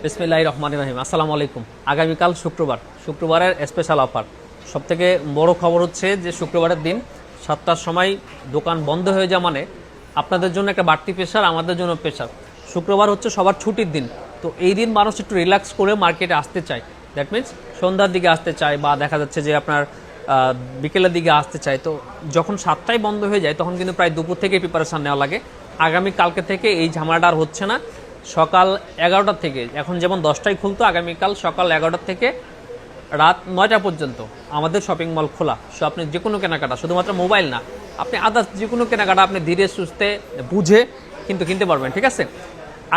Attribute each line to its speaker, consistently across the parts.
Speaker 1: বিসমিল্লাহির রহমানির রহিম। আসসালামু আলাইকুম। আগামীকাল শুক্রবারের স্পেশাল অফার। সবথেকে বড় খবর হচ্ছে যে শুক্রবারের দিন 7টার সময় দোকান বন্ধ হয়ে যাওয়া মানে আপনাদের জন্য একটা বাড়তি প্রেশার, আমাদের জন্য প্রেশার। শুক্রবার হচ্ছে সবার ছুটির দিন, তো এই দিন মানুষ একটু রিল্যাক্স করে মার্কেটে আসতে চায়। দ্যাট মিনস সন্ধ্যার দিকে আসতে চায় বা দেখা যাচ্ছে যে আপনার বিকেলের দিকে আসতে চায়। তো যখন 7টায় বন্ধ হয়ে যায় তখন কিন্তু প্রায় দুপুর থেকে প্রিপারেশান নেওয়া লাগে। আগামীকালকে থেকে এই ঝামেলাটা আর হচ্ছে না। সকাল 11টা থেকে, এখন যেমন 10টায় খুলতো, আগামীকাল সকাল 11টা থেকে রাত 9টা পর্যন্ত আমাদের শপিং মল খোলা। সো আপনি যে কোনো কেনাকাটা, শুধুমাত্র মোবাইল না, আপনি আদার্স যে কোনো কেনাকাটা আপনি ধীরে সুস্থে বুঝে কিন্তু কিনতে পারবেন, ঠিক আছে।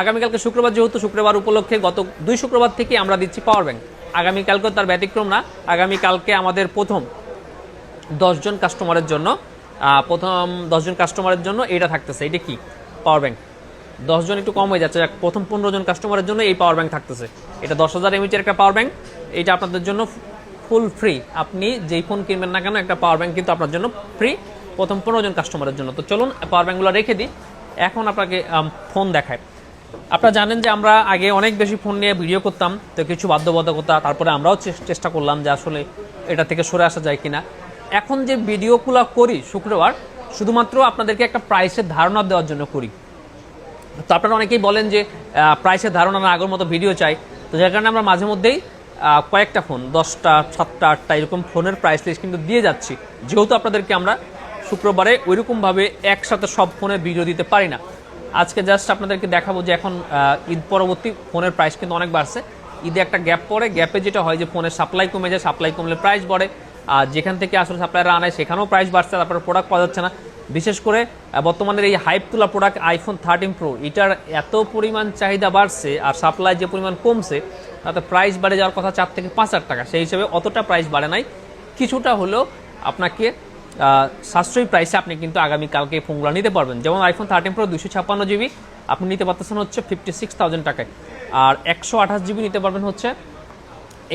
Speaker 1: আগামীকালকে শুক্রবার, যেহেতু শুক্রবার উপলক্ষে গত 2 শুক্রবার থেকে আমরা দিচ্ছি পাওয়ার ব্যাংক। আগামীকালকেও তার ব্যতিক্রম না। আগামীকালকে আমাদের প্রথম 10 জন কাস্টমারের জন্য এটা থাকতেছে। এটা কি? Power bank. 10 জন একটু কম হয়ে যাচ্ছে, প্রথম 15 জন কাস্টমারের জন্য এই পাওয়ার ব্যাংক থাকতেছে। এটা 10,000 mAh একটা পাওয়ার ব্যাংক। এটা আপনাদের জন্য ফুল ফ্রি। আপনি যেই ফোন কিনবেন না কেন, একটা পাওয়ার ব্যাংক কিন্তু আপনার জন্য ফ্রি প্রথম 15 জন কাস্টমারের জন্য। তো চলুন পাওয়ার ব্যাংকগুলো রেখে দিই, এখন আপনাকে ফোন দেখায়। আপনারা জানেন যে আমরা আগে অনেক বেশি ফোন নিয়ে ভিডিও করতাম, তো কিছু বাধ্যবাধকতা, তারপরে আমরাও চেষ্টা করলাম যে আসলে এটা থেকে সরে আসা যায় কিনা। এখন যে ভিডিওগুলো করি শুক্রবার, শুধুমাত্র আপনাদেরকে একটা প্রাইসের ধারণা দেওয়ার জন্য করি। তো আপনারা অনেকেই বলেন যে প্রাইসের ধারণা না, আগের মতো ভিডিও চাই। তো যার কারণে আমরা মাঝে মধ্যেই কয়েকটা ফোন, 10টা 7টা 8টা এরকম ফোনের প্রাইস লিস্ট কিন্তু দিয়ে যাচ্ছি, যেহেতু আপনাদেরকে আমরা শুক্রবারে ওইরকমভাবে একসাথে সব ফোনের ভিডিও দিতে পারি না। আজকে জাস্ট আপনাদেরকে দেখাবো যে এখন ঈদ পরবর্তী ফোনের প্রাইস কিন্তু অনেক বাড়ছে। ঈদে একটা গ্যাপ পড়ে, গ্যাপে যেটা হয় যে ফোনের সাপ্লাই কমে যায়, সাপ্লাই কমলে প্রাইস বাড়ে। আর যেখান থেকে আসলে সাপ্লাইরা আনায় সেখানেও প্রাইস বাড়ছে, তারপরে প্রোডাক্ট পাওয়া যাচ্ছে না। বিশেষ করে বর্তমানের এই হাইপ তোলা প্রোডাক্ট আইফোন 13 প্রো, এটার এত পরিমাণ চাহিদা বাড়ছে আর সাপ্লাই যে পরিমাণ কমছে, তাতে প্রাইস বাড়ে যাওয়ার কথা 4 থেকে 5 হাজার টাকা। সেই হিসেবে অতটা প্রাইস বাড়ে নাই, কিছুটা হলেও আপনাকে সাশ্রয়ী প্রাইসে আপনি কিন্তু আগামীকালকে এই ফোনগুলো নিতে পারবেন। যেমন আইফোন 13 প্রো 256 GB আপনি নিতে পারতেছেন হচ্ছে 56,000 টাকায়, আর 128 GB নিতে পারবেন হচ্ছে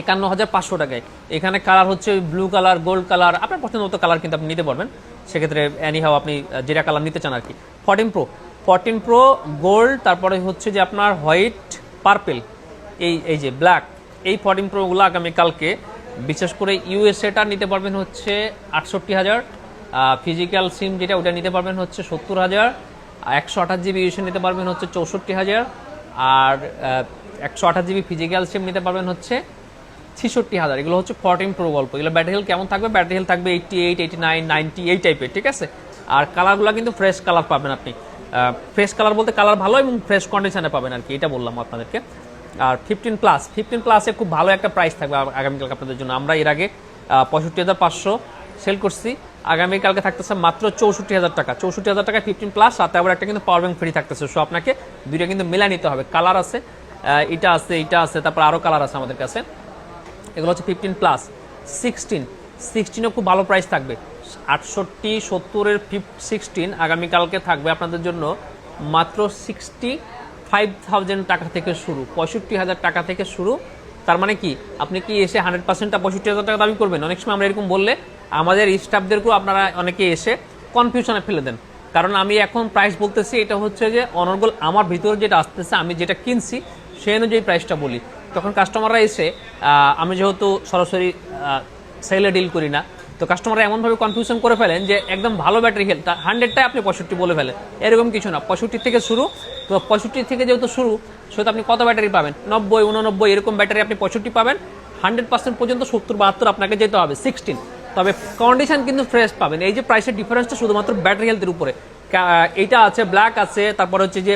Speaker 1: 51,500 টাকায়। এখানে কালার হচ্ছে ব্লু কালার, গোল্ড কালার, আপনার পছন্দ মতো কালার কিন্তু আপনি নিতে পারবেন। সেক্ষেত্রে এনিহাও আপনি যেটা কালার নিতে চান আর কি। 14 প্রো গোল্ড, তারপরে হচ্ছে যে আপনার হোয়াইট, পার্পেল, এই যে ব্ল্যাক, এই 14 প্রোগুলো আগামীকালকে বিশেষ করে ইউএসএটা নিতে পারবেন হচ্ছে 68,000, ফিজিক্যাল সিম যেটা ওটা নিতে পারবেন হচ্ছে 70,000, 128 GB ইউএসএ নিতে পারবেন হচ্ছে 64,000, আর 128 GB ফিজিক্যাল সিম নিতে পারবেন হচ্ছে 66,000। এগুলো হচ্ছে 14 প্রো গল্প। এগুলো ব্যাটারি হেলথ কেমন থাকবে? ব্যাটারি হেলথ থাকবে 88, 89, 90 এই টাইপের, ঠিক আছে। আর কালারগুলো কিন্তু ফ্রেশ কালার পাবেন আপনি। ফ্রেশ কালার বলতে কালার ভালো এবং ফ্রেশ কন্ডিশনে পাবেন আর কি, এটা বললাম আপনাদেরকে। আর 15 প্লাসে খুব ভালো একটা প্রাইস থাকবে আগামীকালকে আপনাদের জন্য। আমরা এর আগে 65,500 সেল করছি, আগামীকালকে থাকতেছে মাত্র 64,000 টাকা। 64,000 টাকা 15 প্লাস, সাথে আবার একটা কিন্তু পাওয়ার ব্যাংক ফ্রি থাকতেছে। সো আপনাকে দুইটা কিন্তু মিলাই নিতে হবে। কালার আছে, এটা আছে, তারপর আরও কালার আছে আমাদের কাছে। এগুলো হচ্ছে 15 প্লাস। 16ও খুব ভালো প্রাইস থাকবে, 68, 70-এর 16 আগামীকালকে থাকবে আপনাদের জন্য মাত্র 65,000 টাকা থেকে শুরু, 65,000 টাকা থেকে শুরু। তার মানে কি, আপনি কি এসে 100%টা 65,000 টাকা দাবি করবেন? অনেক সময় আমরা এরকম বললে আমাদের স্টাফদেরকেও আপনারা অনেকে এসে কনফিউশনে ফেলে দেন। কারণ আমি এখন প্রাইস বলতেছি, এটা হচ্ছে যে অনর্গল আমার ভিতরে যেটা আসতেছে, আমি যেটা কিনছি সেই অনুযায়ী প্রাইসটা বলি। তখন কাস্টমাররা এসে, আমি যেহেতু সরাসরি সেলে ডিল করি না, তো কাস্টমাররা এমনভাবে কনফিউশন করে ফেলেন যে একদম ভালো ব্যাটারি হেলথ 100টাই আপনি 65 বলে ফেলেন। এরকম কিছু না, 65 থেকে শুরু। তো 65 থেকে যেহেতু শুরু, সেহেতু আপনি কত ব্যাটারি পাবেন? 90, 89 এরকম ব্যাটারি আপনি 65 পাবেন। 100% পর্যন্ত 70-72 আপনাকে যেতে হবে 16। তবে কন্ডিশন কিন্তু ফ্রেশ পাবেন। এই যে প্রাইসের ডিফারেন্সটা শুধুমাত্র ব্যাটারি হেলথের উপরে। এইটা আছে, ব্ল্যাক আছে, তারপর হচ্ছে যে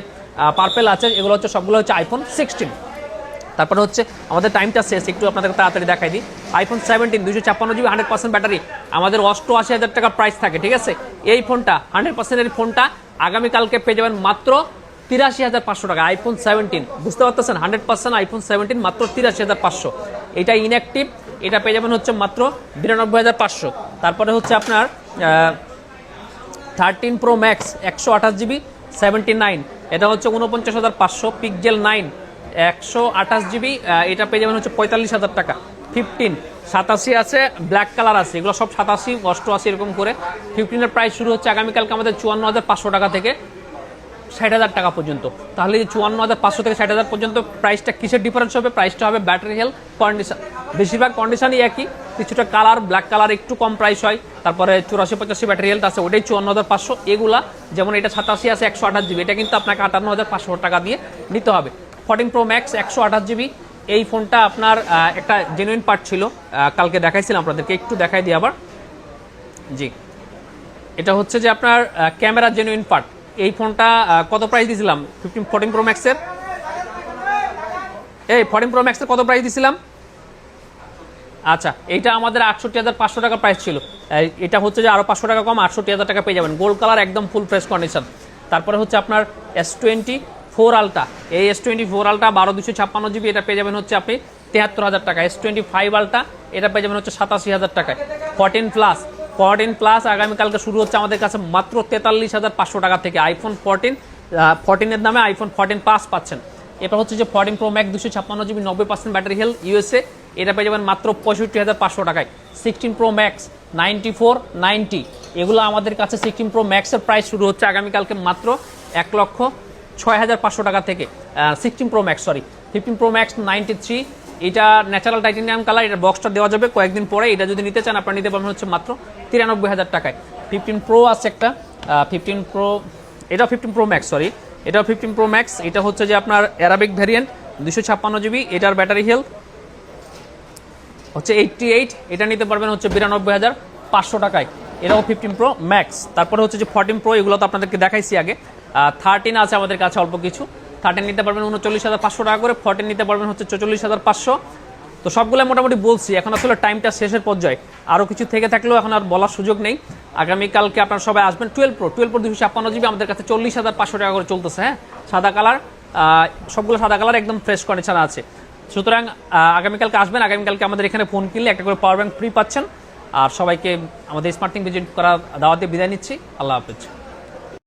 Speaker 1: পার্পেল আছে, এগুলো হচ্ছে সবগুলো হচ্ছে আইফোন 16। তারপরে হচ্ছে আমাদের টাইমটা শেষ, একটু আপনাদের তাড়াতাড়ি দেখাই দিই। আইফোন 17 256 GB 100% ব্যাটারি, আমাদের 88,000 টাকা প্রাইস থাকে, ঠিক আছে। এই ফোনটা 100%-এর ফোনটা আগামীকালকে পেয়ে যাবেন মাত্র 83,500 টাকা। আইফোন 17, বুঝতে পারতেছেন, 100% আইফোন 17 মাত্র 83,500। এটা ইনঅ্যাক্টিভ, এটা পেয়ে যাবেন হচ্ছে মাত্র 92,500। তারপরে হচ্ছে আপনার 13 প্রো ম্যাক্স 128 GB 79, এটা হচ্ছে 49,500। পিক্সেল 9 128 GB, এটা পেয়ে যাবেন হচ্ছে 45,000 টাকা। 15 87 আছে, ব্ল্যাক কালার আছে, এগুলো সব 87, 88 এরকম করে। 15-এর প্রাইস শুরু হচ্ছে আগামীকালকে আমাদের 54,500 টাকা থেকে। 60,000 টাকা পর্যন্ত। তাহলে 54,500 থেকে 60,000 পর্যন্ত প্রাইসটা কিসের ডিফারেন্স হবে? প্রাইসটা হবে ব্যাটারি হেলথ, কন্ডিশন, বেশিরভাগ কন্ডিশনই একই, কিছুটা কালার, ব্ল্যাক কালার একটু কম প্রাইস হয়। তারপরে 84-85 ব্যাটারি হেলথ আছে, ওটাই 54,500। এগুলা যেমন এটা 87 আছে 128 জিবি, এটা কিন্তু আপনাকে 58,500 টাকা দিয়ে নিতে হবে। 14 Pro Max 128 জিবি, এই ফোনটা আপনার একটা জেনুইন পার্ট ছিল, কালকে দেখাইছিলাম আপনাদেরকে, একটু দেখাই দিই আবার। জি, এটা হচ্ছে যে আপনার ক্যামেরা জেনুইন পার্ট। এই ফোনটা কত প্রাইস দিয়েছিলাম? 14 Pro Max এর 14 Pro Max এর কত প্রাইস দিয়েছিলাম? আচ্ছা, এইটা আমাদের 68,500 টাকা প্রাইস ছিল। এটা হচ্ছে যে আরো 500 টাকা কম, 68,000 টাকা পেয়ে যাবেন। গোল্ড কালার, একদম ফুল ফ্রেশ কন্ডিশন। তারপরে হচ্ছে আপনার S24 আলট্রা, এই S24 আলট্রা 12/256 জিবি, এটা পেয়ে যাবেন হচ্ছে আপনি 73,000 টাকা। S25 আলট্রা, এটা পেয়ে যাবেন হচ্ছে 87,000 টাকায়। 14 প্লাস আগামীকালকে শুরু হচ্ছে আমাদের কাছে মাত্র 43,500 টাকা থেকে। আইফোন 14 দামে আইফোন 14 প্লাস পাচ্ছেন। এটা হচ্ছে যে 14 Pro Max 256 GB, 90% battery health, USA, এটা পেয়ে যাবেন মাত্র 65,500 টাকায়। 16 Pro Max 9490, এগুলো আমাদের কাছে 16 Pro Max এর প্রাইস শুরু হচ্ছে আগামীকালকে মাত্র 1,06,500 টাকা থেকে। 16 Pro Max, sorry 15 Pro Max 93, এটা ন্যাচারাল টাইটেনিয়াম কালার, এটা বক্সটা দেওয়া যাবে কয়েকদিন পরে। এটা যদি নিতে চান আপনারা নিতে পারবেন হচ্ছে মাত্র 93,000 টাকায়। 15 Pro আছে একটা, 15 Pro, এটাও 15 Pro Max, সরি এটাও 15 Pro Max, এটা হচ্ছে যে আপনার অ্যারাবিক ভ্যারিয়েন্ট, 256 জিবি, এটার ব্যাটারি হেলথ হচ্ছে 88, এটা নিতে পারবেন হচ্ছে 92,500 টাকায়। এটাও 15 Pro Max। তারপরে হচ্ছে যে 14 Pro, এগুলো তো আপনাদেরকে দেখাইছি আগে। 13 আছে আমাদের কাছে অল্প কিছু, 13 নিতে পারবেন 39,500 টাকা করে, 14 নিতে পারবেন হচ্ছে 44,500। তো সবগুলো মোটামুটি বলছি, এখন আসলে টাইমটা শেষের পর্যায়ে, আরও কিছু থেকে থাকলেও এখন আর বলার সুযোগ নেই। আগামীকালকে আপনারা সবাই আসবেন। 12 Pro 256 জিবি আমাদের কাছে 40,500 টাকা করে চলতেছে। হ্যাঁ, সাদা কালার, সবগুলো সাদা কালার, একদম ফ্রেশ কন্ডিশন আছে। সুতরাং আগামীকালকে আসবেন। আগামীকালকে আমাদের এখানে ফোন কিনলে একটা করে পাওয়ার ব্যাংক ফ্রি পাচ্ছেন। আর সবাইকে আমাদের স্মার্ট থিং ভিজিট করার দাওয়াতে বিদায় নিচ্ছি। আল্লাহ হাফেজ।